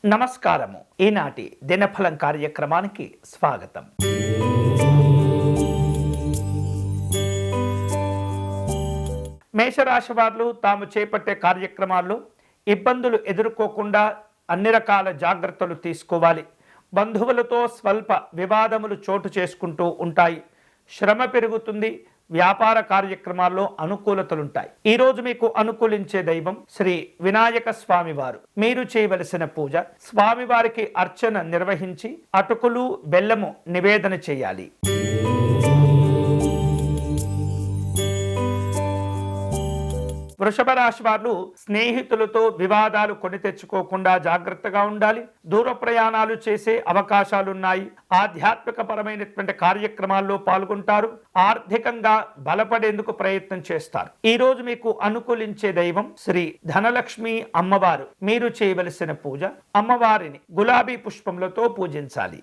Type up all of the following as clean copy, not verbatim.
నమస్కారము. ఈనాటి దినఫలం కార్యక్రమానికి స్వాగతం. మేషరాశి వారు తాము చేపట్టే కార్యక్రమాల్లో ఇబ్బందులు ఎదుర్కోకుండా అన్ని రకాల జాగ్రత్తలు తీసుకోవాలి. బంధువులతో స్వల్ప వివాదములు చోటు చేసుకుంటూ ఉంటాయి. శ్రమ పెరుగుతుంది. వ్యాపార కార్యక్రమాల్లో అనుకూలతలుంటాయి. ఈరోజు మీకు అనుకూలించే దైవం శ్రీ వినాయక స్వామివారు. మీరు చేయవలసిన పూజ, స్వామివారికి అర్చన నిర్వహించి అటుకులు బెల్లము నివేదన చేయాలి. వృషభ రాశి వారు స్నేహితులతో వివాదాలు కొని తెచ్చుకోకుండా జాగ్రత్తగా ఉండాలి. దూర ప్రయాణాలు చేసే అవకాశాలున్నాయి. ఆధ్యాత్మిక పరమైనటువంటి కార్యక్రమాల్లో పాల్గొంటారు. ఆర్థికంగా బలపడేందుకు ప్రయత్నం చేస్తారు. ఈ రోజు మీకు అనుకూలించే దైవం శ్రీ ధనలక్ష్మి అమ్మవారు. మీరు చేయవలసిన పూజ, అమ్మవారిని గులాబీ పుష్పములతో పూజించాలి.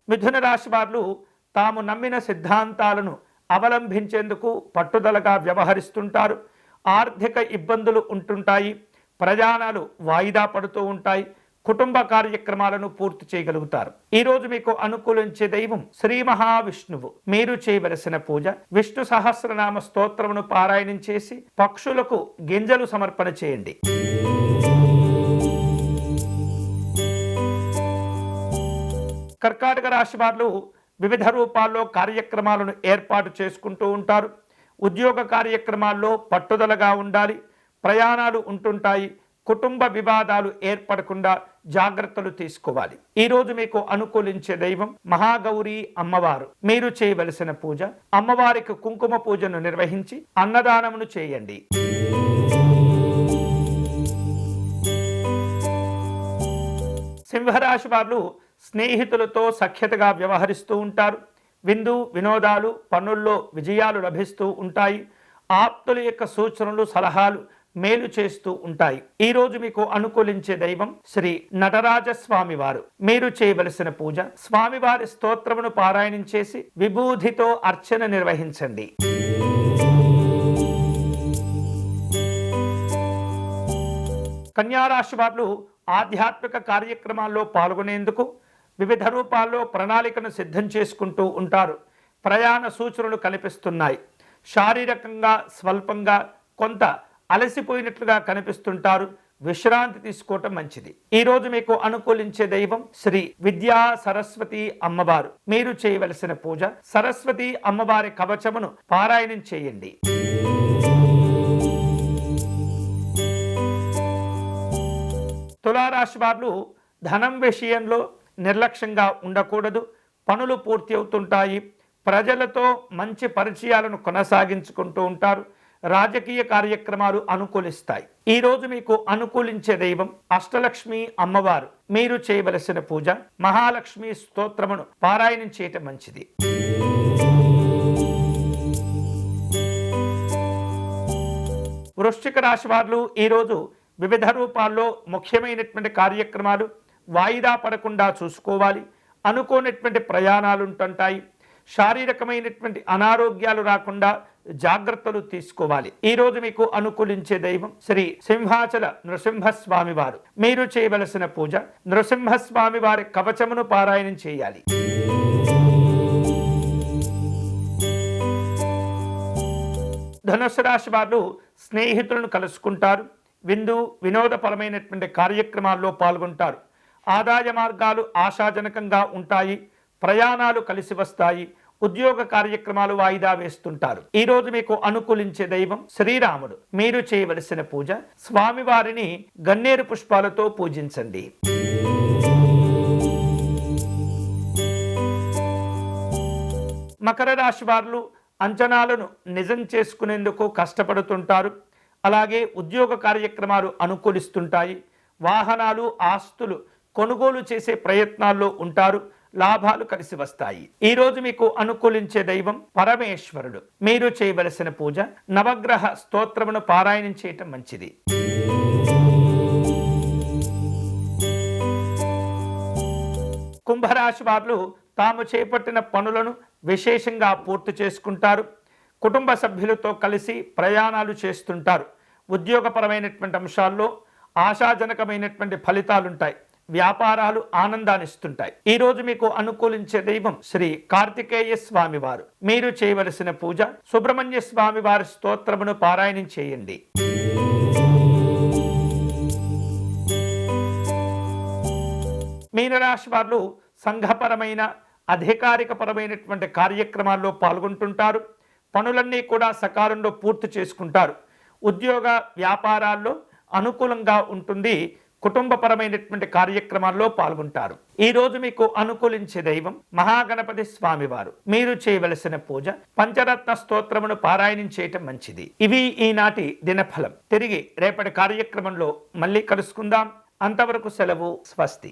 మిథున రాశి వారు తాము నమ్మిన సిద్ధాంతాలను అవలంబించేందుకు పట్టుదలగా వ్యవహరిస్తుంటారు. ఆర్థిక ఇబ్బందులు ఉంటుంటాయి. ప్రయాణాలు వాయిదా పడుతూ ఉంటాయి. కుటుంబ కార్యక్రమాలను పూర్తి చేయగలుగుతారు. ఈరోజు మీకు అనుకూలించే దైవం శ్రీ మహావిష్ణువు. మీరు చేయవలసిన పూజ, విష్ణు సహస్రనామ స్తోత్రమును పారాయణం చేసి పక్షులకు గింజలు సమర్పణ చేయండి. కర్కాటక రాశి వారు వివిధ రూపాల్లో కార్యక్రమాలను ఏర్పాటు చేసుకుంటూ ఉంటారు. ఉద్యోగ కార్యక్రమాల్లో పట్టుదలగా ఉండాలి. ప్రయాణాలు ఉంటుంటాయి. కుటుంబ వివాదాలు ఏర్పడకుండా జాగ్రత్తలు తీసుకోవాలి. ఈరోజు మీకు అనుకూలించే దైవం మహాగౌరీ అమ్మవారు. మీరు చేయవలసిన పూజ, అమ్మవారికి కుంకుమ పూజను నిర్వహించి అన్నదానమును చేయండి. సింహరాశి వారు స్నేహితులతో సఖ్యతగా వ్యవహరిస్తూ ఉంటారు. విందు వినోదాలు, పనుల్లో విజయాలు లభిస్తూ ఉంటాయి. ఆప్తుల యొక్క సూచనలు, సలహాలు మేలు చేస్తూ ఉంటాయి. ఈరోజు మీకు అనుకూలించే దైవం శ్రీ నటరాజస్వామి వారు. మీరు చేయవలసిన పూజ, స్వామివారి స్తోత్రమును పారాయణం చేసి విభూతితో అర్చన నిర్వహించండి. కన్యారాశి వారు ఆధ్యాత్మిక కార్యక్రమాల్లో పాల్గొనేందుకు వివిధ రూపాల్లో ప్రణాళికను సిద్ధం చేసుకుంటూ ఉంటారు. ప్రయాణ సూచనలు కనిపిస్తున్నాయి. శారీరకంగా స్వల్పంగా కొంత అలసిపోయినట్లుగా కనిపిస్తుంటారు. విశ్రాంతి తీసుకోవటం మంచిది. ఈరోజు మీకు అనుకూలించే దైవం శ్రీ విద్యా సరస్వతి అమ్మవారు. మీరు చేయవలసిన పూజ, సరస్వతి అమ్మవారి కవచమును పారాయణం చేయండి. తులారాశి వారు ధనం విషయంలో నిర్లక్ష్యంగా ఉండకూడదు. పనులు పూర్తి అవుతుంటాయి. ప్రజలతో మంచి పరిచయాలను కొనసాగించుకుంటూ ఉంటారు. రాజకీయ కార్యక్రమాలు అనుకూలిస్తాయి. ఈరోజు మీకు అనుకూలించే దైవం అష్టలక్ష్మి అమ్మవారు. మీరు చేయవలసిన పూజ, మహాలక్ష్మి స్తోత్రమును పారాయణం చేయటం మంచిది. వృశ్చిక రాశి వారు ఈరోజు వివిధ రూపాల్లో ముఖ్యమైనటువంటి కార్యక్రమాలు వాయిదా పడకుండా చూసుకోవాలి. అనుకోనటువంటి ప్రయాణాలు ఉంటుంటాయి. శారీరకమైనటువంటి అనారోగ్యాలు రాకుండా జాగ్రత్తలు తీసుకోవాలి. ఈరోజు మీకు అనుకూలించే దైవం శ్రీ సింహాచల నృసింహస్వామి వారు. మీరు చేయవలసిన పూజ, నృసింహస్వామి వారి కవచమును పారాయణం చేయాలి. ధనుస్సు రాశి వారు స్నేహితులను కలుసుకుంటారు. విందు వినోదపరమైనటువంటి కార్యక్రమాల్లో పాల్గొంటారు. ఆదాయ మార్గాలు ఆశాజనకంగా ఉంటాయి. ప్రయాణాలు కలిసి వస్తాయి. ఉద్యోగ కార్యక్రమాలు వాయిదా వేస్తుంటారు. ఈరోజు మీకు అనుకూలించే దైవం శ్రీరాముడు. మీరు చేయవలసిన పూజ, స్వామివారిని గన్నేరు పుష్పాలతో పూజించండి. మకర రాశి వారు అంచనాలను నిజం చేసుకునేందుకు కష్టపడుతుంటారు. అలాగే ఉద్యోగ కార్యక్రమాలు అనుకూలిస్తుంటాయి. వాహనాలు, ఆస్తులు కొనుగోలు చేసే ప్రయత్నాల్లో ఉంటారు. లాభాలు కలిసి వస్తాయి. ఈరోజు మీకు అనుకూలించే దైవం పరమేశ్వరుడు. మీరు చేయవలసిన పూజ, నవగ్రహ స్తోత్రమును పారాయణం చేయటం మంచిది. కుంభరాశి వారు తాము చేపట్టిన పనులను విశేషంగా పూర్తి చేసుకుంటారు. కుటుంబ సభ్యులతో కలిసి ప్రయాణాలు చేస్తుంటారు. ఉద్యోగపరమైనటువంటి అంశాల్లో ఆశాజనకమైనటువంటి ఫలితాలుంటాయి. వ్యాపారాలు ఆనందాన్నిస్తుంటాయి. ఈ రోజు మీకు అనుకూలించే దైవం శ్రీ కార్తికేయ స్వామి వారు. మీరు చేయవలసిన పూజ సుబ్రహ్మణ్య స్వామి వారి స్తోత్రమును పారాయణం చేయండి. మీనరాశి వారు సంఘపరమైన అధికారికపరమైనటువంటి కార్యక్రమాల్లో పాల్గొంటుంటారు. పనులన్నీ కూడా సకాలంలో పూర్తి చేసుకుంటారు. ఉద్యోగ వ్యాపారాల్లో అనుకూలంగా ఉంటుంది. కుటుంబపరమైనటువంటి కార్యక్రమాల్లో పాల్గొంటారు. ఈ రోజు మీకు అనుకూలించే దైవం మహాగణపతి స్వామివారు. మీరు చేయవలసిన పూజ పంచరత్న స్తోత్రమును పారాయణం చేయటం మంచిది. ఇవి ఈనాటి దినఫలం. తిరిగి రేపటి కార్యక్రమంలో మళ్ళీ కలుసుకుందాం. అంతవరకు సెలవు. స్వస్తి.